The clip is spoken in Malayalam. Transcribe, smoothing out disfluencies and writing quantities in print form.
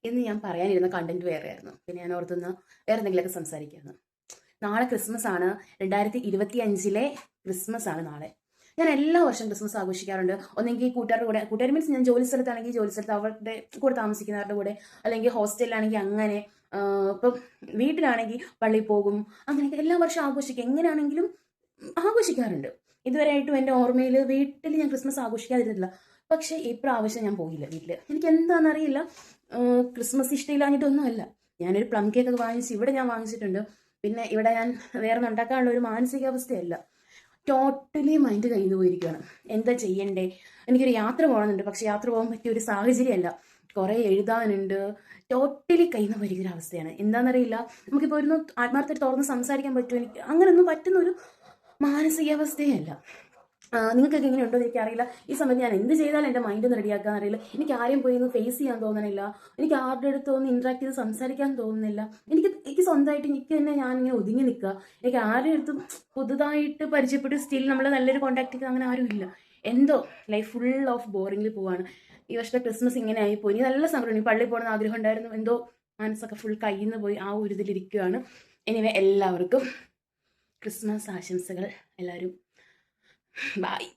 ഇന്ന് ഞാൻ പറയാനിരുന്ന കണ്ടന്റ് വേറെ ആയിരുന്നു. പിന്നെ ഞാൻ ഓർത്തുനിന്ന് വേറെ എന്തെങ്കിലുമൊക്കെ സംസാരിക്കാമെന്ന്. നാളെ ക്രിസ്മസ് ആണ്. 2025 ക്രിസ്മസ് ആണ് നാളെ. ഞാൻ എല്ലാ വർഷവും ക്രിസ്മസ് ആഘോഷിക്കാറുണ്ട്. ഒന്നെങ്കിൽ കൂട്ടുകാരുടെ കൂടെ, കൂട്ടുകാർ മീൻസ് ഞാൻ ജോലി സ്ഥലത്താണെങ്കിൽ ജോലി സ്ഥലത്ത് അവരുടെ കൂടെ താമസിക്കുന്നവരുടെ കൂടെ, അല്ലെങ്കിൽ ഹോസ്റ്റലിലാണെങ്കിൽ അങ്ങനെ, ഇപ്പം വീട്ടിലാണെങ്കിൽ പള്ളിയിൽ പോകും. അങ്ങനെയൊക്കെ എല്ലാ വർഷവും ആഘോഷിക്കും. എങ്ങനെയാണെങ്കിലും ആഘോഷിക്കാറുണ്ട്. ഇതുവരെയായിട്ടും എൻ്റെ ഓർമ്മയിൽ വീട്ടിൽ ഞാൻ ക്രിസ്മസ് ആഘോഷിക്കാതിരുന്നില്ല. പക്ഷേ ഇപ്രാവശ്യം ഞാൻ പോയില്ല വീട്ടിൽ. എനിക്ക് എന്താണെന്നറിയില്ല. ക്രിസ്മസ് ഇഷ്ടമില്ലാഞ്ഞിട്ടൊന്നുമല്ല. ഞാനൊരു പ്ലം കേക്കൊക്കെ വാങ്ങിച്ച് ഇവിടെ ഞാൻ വാങ്ങിച്ചിട്ടുണ്ട്. പിന്നെ ഇവിടെ ഞാൻ വേറെ ഉണ്ടാക്കാനുള്ള ഒരു മാനസികാവസ്ഥയല്ല. ടോട്ടലി മൈൻഡ് കഴിഞ്ഞു പോയിരിക്കുകയാണ്. എന്താ ചെയ്യണ്ടേ? എനിക്കൊരു യാത്ര പോകണമെന്നുണ്ട്. പക്ഷെ യാത്ര പോകാൻ പറ്റിയ ഒരു സാഹചര്യമല്ല. കുറേ എഴുതാനുണ്ട്. ടോട്ടലി കഴിഞ്ഞു പോയിരിക്കുന്ന അവസ്ഥയാണ്. എന്താണെന്നറിയില്ല. നമുക്കിപ്പോൾ ഒരു ആത്മാർത്ഥമായിട്ട് തുറന്ന് സംസാരിക്കാൻ പറ്റുമോ? എനിക്ക് അങ്ങനെയൊന്നും പറ്റുന്ന ഒരു മാനസികാവസ്ഥയേ അല്ല. നിങ്ങൾക്കൊക്കെ എങ്ങനെയുണ്ടോ എന്ന് എനിക്കറിയില്ല. ഈ സമയത്ത് ഞാൻ എന്ത് ചെയ്താലും എൻ്റെ മൈൻഡ് ഒന്ന് റെഡിയാക്കാൻ അറിയില്ല. എനിക്ക് ആരെയും പോയി ഒന്ന് ഫേസ് ചെയ്യാൻ തോന്നണില്ല. എനിക്ക് ആരുടെ അടുത്ത് ഒന്ന് ഇൻട്രാക്ട് ചെയ്ത് സംസാരിക്കാൻ തോന്നുന്നില്ല. എനിക്ക് സ്വന്തമായിട്ട് എനിക്ക് തന്നെ ഞാനിങ്ങനെ ഒതുങ്ങി നിൽക്കുക. എനിക്ക് ആരുടെ അടുത്തും പുതുതായിട്ട് പരിചയപ്പെട്ട് സ്റ്റിൽ നമ്മൾ നല്ലൊരു കോൺടാക്ട് അങ്ങനെ ആരും ഇല്ല. എന്തോ ലൈഫ് ഫുൾ ഓഫ് ബോറിങ്ങിൽ പോവാണ്. ഈ വർഷത്തെ ക്രിസ്മസ് ഇങ്ങനെ ആയിപ്പോയി. ഇനി നല്ല സങ്കടം. പള്ളിയിൽ പോകണമെന്ന് ആഗ്രഹം ഉണ്ടായിരുന്നു. എന്തോ മനസ്സൊക്കെ ഫുൾ കയ്യിൽ നിന്ന് പോയി. ആ ഒരു ഇതിലിരിക്കുകയാണ്. എനിവേ എല്ലാവർക്കും ക്രിസ്മസ് ആശംസകൾ. എല്ലാവരും ബൈ.